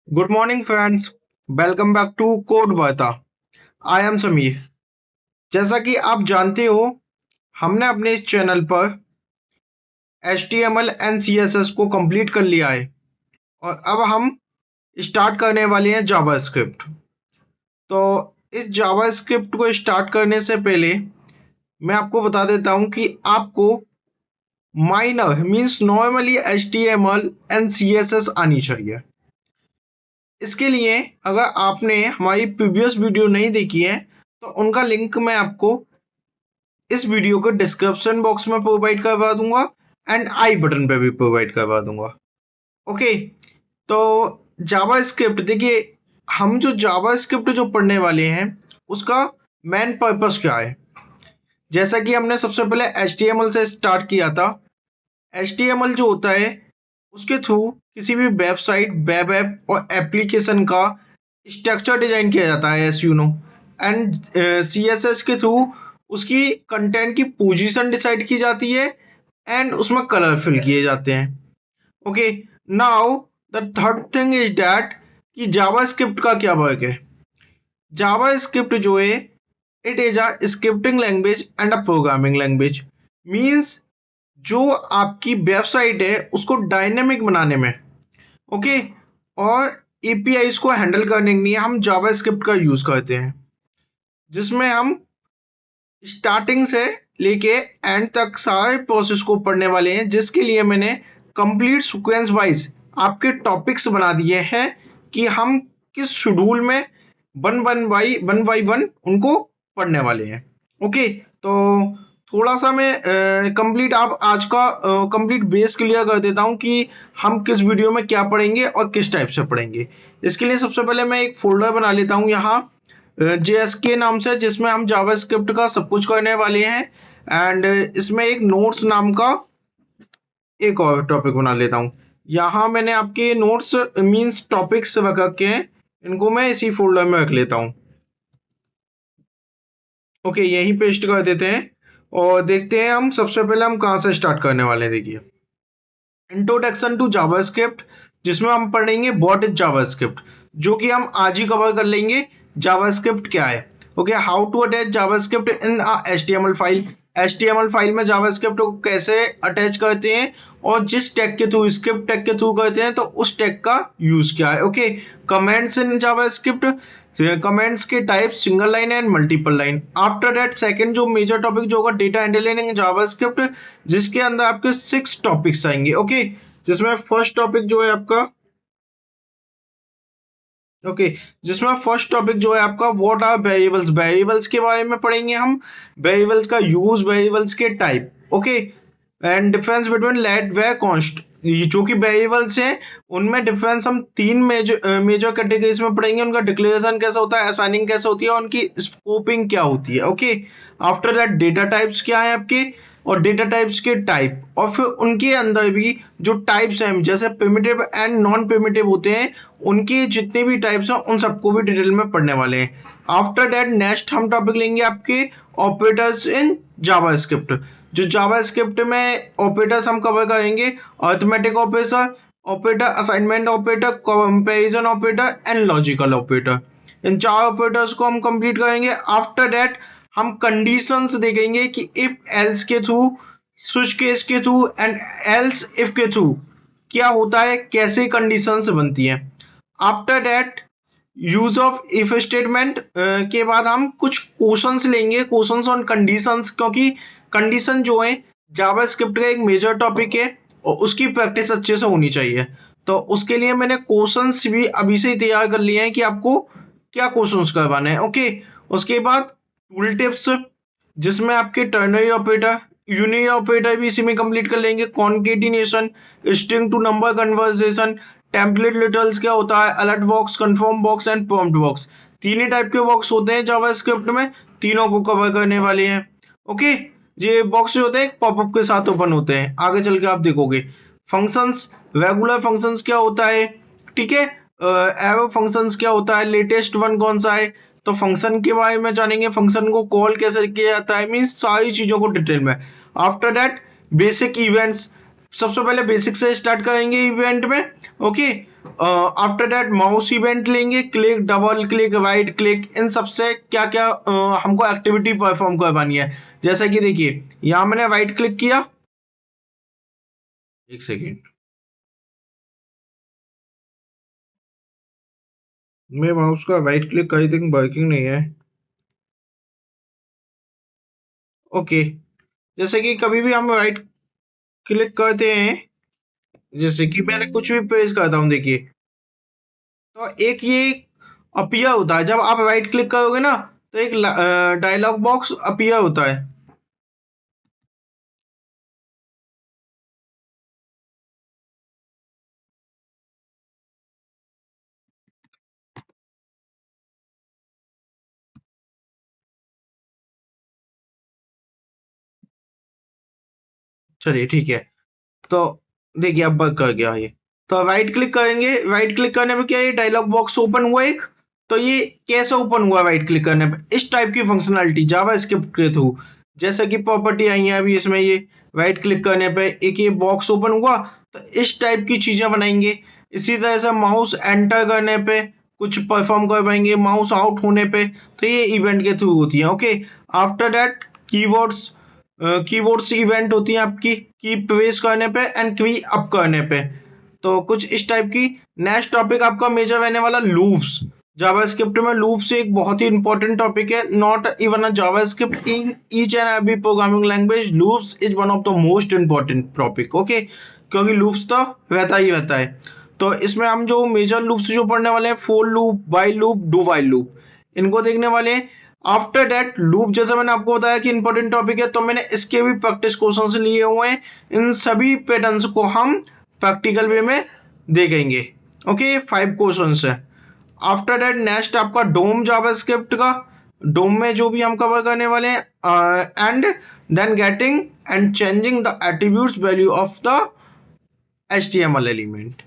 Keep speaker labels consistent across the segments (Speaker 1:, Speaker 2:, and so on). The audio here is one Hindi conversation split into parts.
Speaker 1: Good morning, friends. Welcome back to Code Varta. I am Sameer. जैसा कि आप जानते हो, हमने अपने इस चैनल पर HTML एंड CSS को कंप्लीट कर लिया है और अब हम स्टार्ट करने वाले हैं जावास्क्रिप्ट। तो इस जावास्क्रिप्ट को स्टार्ट करने से पहले मैं आपको बता देता हूं कि आपको minor means normally HTML and CSS आनी चाहिए। इसके लिए अगर आपने हमारी प्रीवियस वीडियो नहीं देखी है तो उनका लिंक मैं आपको इस वीडियो को डिस्क्रिप्शन बॉक्स में प्रोवाइड करवा दूंगा एंड आई बटन पे भी प्रोवाइड करवा दूंगा। ओके, तो जावा स्क्रिप्ट देखिए, हम जो जावा स्क्रिप्ट जो पढ़ने वाले हैं उसका मेन पर्पस क्या है। जैसा कि हमने सबसे पहले HTML से स्टार्ट किया था। HTML जो होता है उसके थ्रू किसी भी वेबसाइट, वेब ऐप और एप्लीकेशन का स्ट्रक्चर डिजाइन किया जाता है, S you know. And CSS के थ्रू उसकी कंटेंट की पोजीशन डिसाइड की जाती है एंड उसमें कलर फिल किए जाते हैं। Okay, now the third thing is that कि जावास्क्रिप्ट का क्या वर्क है। जावास्क्रिप्ट जो है, it is a scripting language and a programming language. Means जो आपकी वेबसाइट है उसको डायनेमिक बनाने में, ओके, और एपीआई को हैंडल करने के लिए हम जावास्क्रिप्ट का यूज करते हैं, जिसमें हम स्टार्टिंग से लेके एंड तक सारे प्रोसेस को पढ़ने वाले हैं, जिसके लिए मैंने कंप्लीट सीक्वेंस वाइज आपके टॉपिक्स बना दिए हैं कि हम किस शेड्यूल में वन बाई वन उनको पढ़ने वाले हैं। ओके, तो थोड़ा सा मैं कंप्लीट आप आज का कंप्लीट बेस क्लियर कर देता हूं कि हम किस वीडियो में क्या पढ़ेंगे और किस टाइप से पढ़ेंगे। इसके लिए सबसे पहले मैं एक फोल्डर बना लेता हूं यहाँ JSK नाम से, जिसमें हम जावास्क्रिप्ट का सब कुछ करने वाले हैं। एंड इसमें एक नोट्स नाम का एक और टॉपिक बना लेता हूँ। यहाँ मैंने आपके नोट्स मींस टॉपिक्स रख रखे हैं, इनको मैं इसी फोल्डर में रख लेता हूँ। ओके, यहीं पेस्ट कर देते हैं और देखते हैं हम सबसे पहले हम कहाँ से स्टार्ट करने वाले हैं। देखिए, इंट्रोडक्शन टू जावास्क्रिप्ट, जिसमें हम पढ़ेंगे व्हाट इज जावास्क्रिप्ट, जो कि हम आज ही कवर कर लेंगे। जावास्क्रिप्ट क्या है। Okay, how to attach JavaScript in HTML file. HTML file में जावास्क्रिप्ट को कैसे अटैच करते हैं और जिस टैग के थ्रू, स्क्रिप्ट टैग के थ्रू करते हैं तो उस टैग का यूज क्या है। Okay, comments in JavaScript, comments के type single line and multiple line. After that second जो मेजर टॉपिक जो होगा डेटा हैंडलिंग इन जावास्क्रिप्ट, जिसके अंदर आपके 6 टॉपिक्स आएंगे। ओके, जिसमें फर्स्ट टॉपिक जो है आपका, ओके, जिसमें फर्स्ट टॉपिक जो है आपका व्हाट आर वेरिएबल्स, वेरिएबल्स के बारे में पढ़ेंगे हम, वेरिएबल्स का यूज, वेरिएबल्स के type. Okay, and difference between let व कॉन्स्ट, ये जो कि वेरिएबल्स हैं उनमें डिफरेंस हम तीन मेजर मेजर कैटेगरीज में पढ़ेंगे। उनका डिक्लेरेशन कैसा होता है, असाइनिंग कैसे होती है और उनकी स्कोपिंग क्या होती है। Okay, after that data types क्या है आपके और डेटा टाइप्स के टाइप, और फिर उनके अंदर भी जो टाइप्स हैं जैसे प्रिमिटिव एंड नॉन प्रिमिटिव होते हैं, उनके जितने भी टाइप्स हैं उन सबको भी डिटेल में पढ़ने वाले हैं। आफ्टर दैट नेक्स्ट हम टॉपिक लेंगे आपके ऑपरेटर्स इन जावास्क्रिप्ट। जो जावास्क्रिप्ट में ऑपरेटर्स हम कवर करेंगे, arithmetic operator, operator assignment operator, comparison operator and logical operator. इन चार ऑपरेटर्स को हम कंप्लीट करेंगे। आफ्टर दैट हम कंडीशंस देखेंगे कि इफ एल्स के थ्रू, स्विच केस के थ्रू एंड एल्स इफ के थ्रू क्या होता है, कैसे कंडीशंस बनती हैं। After that use of if statement के बाद हम कुछ क्वेश्चंस लेंगे, क्वेश्चंस ऑन कंडीशंस, क्योंकि कंडीशन जो है जावास्क्रिप्ट का एक मेजर टॉपिक है और उसकी प्रैक्टिस अच्छे से होनी चाहिए। तो उसके लिए मैंने क्वेश्चंस भी अभी से ही तैयार कर लिए हैं कि आपको क्या क्वेश्चंस करवाने हैं। ओके, उसके बाद टूल टिप्स, जिसमें आपके टर्नरी ऑपरेटर, यूनियन ऑपरेटर भी इसी में कंप्लीट कर लेंगे, concatenation, string to number conversation, template literals क्या होता है, alert box, confirm box and prompt box. तीन ही टाइप के बॉक्स होते हैं जावास्क्रिप्ट में, तीनों को कवर करने वाले हैं। ओके, ये बॉक्स जो होते हैं पॉपअप के साथ ओपन होते हैं, आगे चल के आप देखोगे। फंक्शंस, रेगुलर फंक्शंस क्या होता है, ठीक है, एरो फंक्शंस क्या होता है, लेटेस्ट वन कौन सा है, तो फंक्शन के बारे में जानेंगे, फंक्शन को कॉल कैसे किया जाता है, मींस सारी चीजों को डिटेल में। आफ्टर दैट बेसिक इवेंट्स, सबसे पहले बेसिक से स्टार्ट करेंगे इवेंट में। Okay, after that mouse event लेंगे, click, double click, right click, इन सबसे क्या क्या हमको एक्टिविटी परफॉर्म करवानी है। जैसे कि देखिए यहाँ मैंने राइट क्लिक किया, एक सेकेंड, मैं माउस का right click I think working नहीं है। ओके, जैसे कि कभी भी हम राइट क्लिक करते हैं, जैसे कि मैंने कुछ भी पेज करता हूँ देखिए, तो एक ये अपीयर होता है, जब आप राइट क्लिक करोगे ना तो एक डायलॉग बॉक्स अपीयर होता है। चलिए ठीक है, तो देखिए अब वर्क कर गया ये। तो राइट क्लिक करेंगे, राइट क्लिक करने में क्या, ये डायलॉग बॉक्स ओपन हुआ एक। तो ये कैसे ओपन हुआ राइट क्लिक करने पे, इस टाइप की फंक्शनलिटी जावास्क्रिप्ट के थ्रू, जैसे कि प्रॉपर्टी आई है अभी इसमें, ये राइट क्लिक करने पे एक ये बॉक्स ओपन हुआ, तो इस टाइप की चीजें बनाएंगे। इसी तरह से माउस एंटर करने पे कुछ परफॉर्म कर पाएंगे, माउस आउट होने पे, तो ये इवेंट के थ्रू होती है। Okay, after that keywords, keyboards event होती है आपकी की प्रेस करने पे एंड की अप करने पे, तो कुछ इस टाइप की। नेक्स्ट टॉपिक आपका मेजर रहने वाला लूप्स। जावास्क्रिप्ट में लूप्स एक बहुत ही इंपॉर्टेंट टॉपिक है, not even a JavaScript, in each and every programming language loops is one of the most important topic. Okay, क्योंकि लूप्स तो रहता ही रहता है। तो इसमें हम जो मेजर लूप्स जो पढ़ने वाले हैं, for loop, while loop, do while loop, इनको देखने वाले हैं। आफ्टर दैट लूप, जैसे मैंने आपको बताया कि इंपॉर्टेंट टॉपिक है, तो मैंने इसके भी प्रैक्टिस क्वेश्चंस लिए हुए हैं। इन सभी पैटर्न्स को हम प्रैक्टिकल वे में देखेंगे। ओके, 5 क्वेश्चंस है। आफ्टर दैट नेक्स्ट आपका डोम जावास्क्रिप्ट का, डोम में जो भी हम कवर करने वाले हैं, and then getting and changing the attributes value of the HTML element,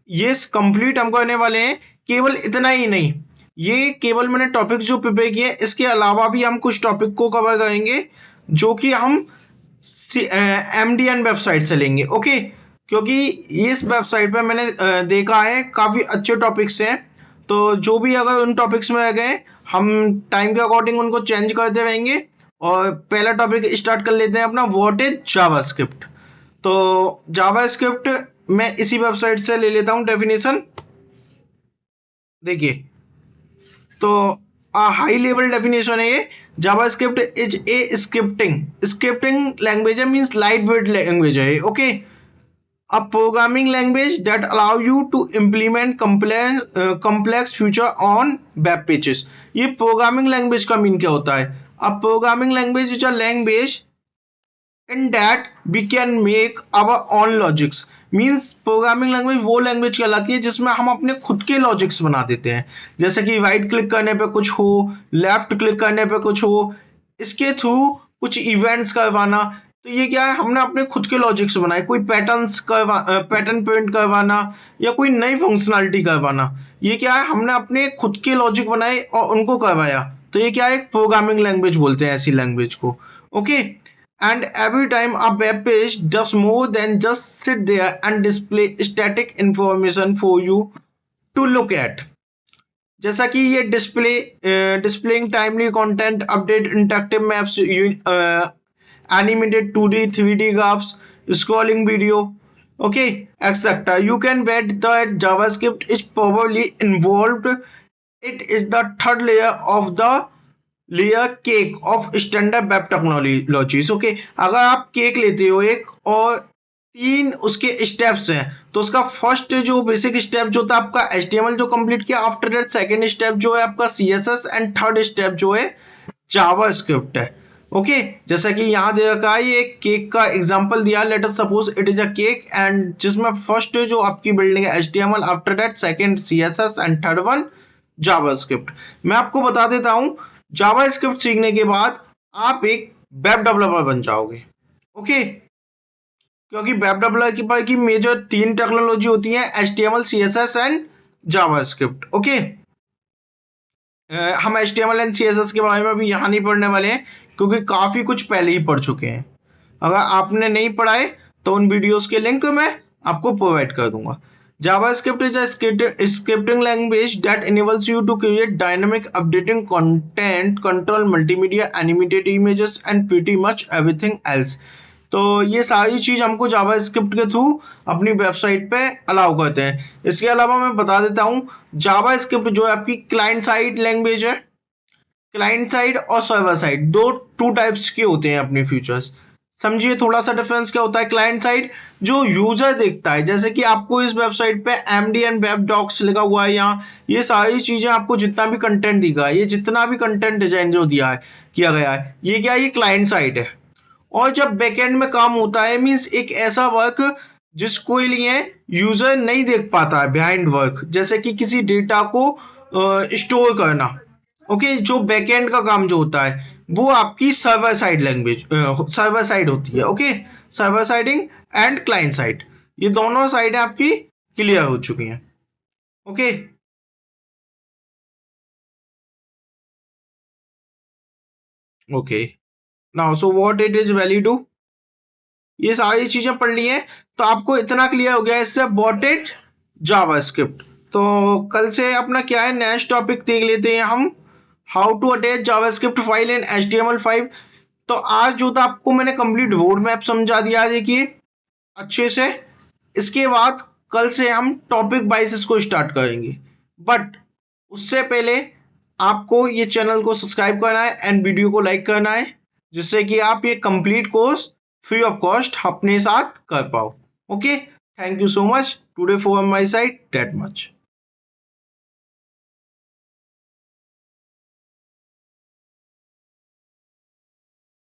Speaker 1: ये कंप्लीट हम करने वाले हैं। केवल इतना ही नहीं, ये केवल मैंने टॉपिक जो प्रिपेयर किए हैं, इसके अलावा भी हम कुछ टॉपिक को कवर करेंगे जो कि हम MDN वेबसाइट से लेंगे। ओके, क्योंकि इस वेबसाइट पे मैंने देखा है काफी अच्छे टॉपिक्स हैं, तो जो भी अगर उन टॉपिक्स में आ गए, हम टाइम के अकॉर्डिंग उनको चेंज करते रहेंगे। और पहला टॉपिक स्टार्ट कर लेते हैं अपना, व्हाट इज जावास्क्रिप्ट। तो जावास्क्रिप्ट मैं इसी वेबसाइट से ले लेता हूं डेफिनेशन। देखिए, तो हाई लेवल डेफिनेशन है ये, JavaScript is a scripting language है, मींस लाइट वेट लैंग्वेज है। Okay, a programming language that allow you to implement complex feature on web pages. ये प्रोग्रामिंग लैंग्वेज का मीन क्या होता है? A programming language is a language in that we can make our own logics, means programming language वो लैंग्वेज कहलाती है जिसमें हम अपने खुद के लॉजिक्स बना देते हैं। जैसे कि राइट क्लिक करने पे कुछ हो, लेफ्ट क्लिक करने पे कुछ हो, इसके थ्रू कुछ इवेंट्स करवाना। तो ये क्या है, हमने अपने खुद के लॉजिक्स बनाए, कोई पैटर्न प्रिंट करवाना या कोई नई फंक्शनलिटी करवाना, ये क्या है, हमने अपने खुद के लॉजिक बनाए और उनको करवाया। तो ये क्या है, एक प्रोग्रामिंग लैंग्वेज बोलते हैं ऐसी लैंग्वेज को। Okay, and every time a web page does more than just sit there and display static information for you to look at, जैसा कि ये displaying timely content, update interactive maps, animated 2D 3D graphs, scrolling video, okay, etc. You can bet that JavaScript is probably involved. It is the third layer of the layer cake of standard web technologies. Okay, अगर आप केक लेते हो एक और 3 उसके स्टेप्स हैं, तो उसका फर्स्ट जो बेसिक स्टेप जो था आपका HTML जो कंप्लीट किया, आफ्टर दैट सेकंड स्टेप जो है आपका CSS, एंड थर्ड स्टेप जो है जावास्क्रिप्ट है। ओके, जैसा कि यहाँ दे रखा है, ये केक का एग्जांपल दिया, let us suppose it is a cake, and जिसमें फर्स्ट जो आपकी बिल्डिंग है HTML, after that second CSS and third one JavaScript. मैं आपको बता देता हूं, जावास्क्रिप्ट सीखने के बाद आप एक वेब डेवलपर बन जाओगे। ओके, क्योंकि वेब डेवलपर की मेजर 3 टेक्नोलॉजी होती है, HTML, CSS and JavaScript. Okay, हम HTML एंड CSS के बारे में भी यहाँ नहीं पढ़ने वाले हैं, क्योंकि काफी कुछ पहले ही पढ़ चुके हैं। अगर आपने नहीं पढ़ा है तो उन वीडियोस के लिंक मैं आपको प्रोवाइड कर दूंगा। JavaScript is a scripting language that enables you to create dynamic updating content, control multimedia, animated images and pretty much everything else. तो ये सारी चीज हमको जावास्क्रिप्ट के थ्रू अपनी वेबसाइट पे अलाउ करते हैं। इसके अलावा मैं बता देता हूँ, जावास्क्रिप्ट जो है आपकी क्लाइंट साइड लैंग्वेज है। क्लाइंट साइड और सर्वर साइड टू टाइप्स के होते हैं अपने फीचर्स। समझिए थोड़ा सा डिफरेंस क्या होता है। क्लाइंट साइड जो यूजर देखता है, जैसे कि आपको इस वेबसाइट पे MDN वेब डॉक्स लिखा हुआ है, यहाँ ये सारी चीजें आपको जितना भी कंटेंट दिखा है, ये जितना भी कंटेंट डिजाइन जो दिया है किया गया है, ये क्या है, ये क्लाइंट साइड है। और जब बैकएंड में काम होता है, मींस एक ऐसा वर्क जिसको लिए यूजर नहीं देख पाता है, बिहाइंड वर्क, जैसे कि किसी डेटा को स्टोर करना। ओके, जो बैकएंड का काम जो होता है वो आपकी server side language server side होती है। Okay, server siding and client side, ये दोनों साइडें आपकी क्लियर हो चुकी हैं। Okay, okay, now so what it is valid to, ये सारी चीजें पढ़ ली हैं तो आपको इतना क्लियर हो गया इससे व्हाट इज जावास्क्रिप्ट। तो कल से अपना क्या है, नेक्स्ट टॉपिक देख लेते हैं हम, how to attach JavaScript file in HTML5। तो आज जो था आपको मैंने कंप्लीट रोड मैप समझा दिया, देखिए अच्छे से। इसके बाद कल से हम टॉपिक वाइज इसको स्टार्ट करेंगे, बट उससे पहले आपको ये चैनल को सब्सक्राइब करना है एंड वीडियो को लाइक करना है, जिससे कि आप ये complete course free of cost अपने साथ कर पाओ। Okay, thank you so much today for my side, that much.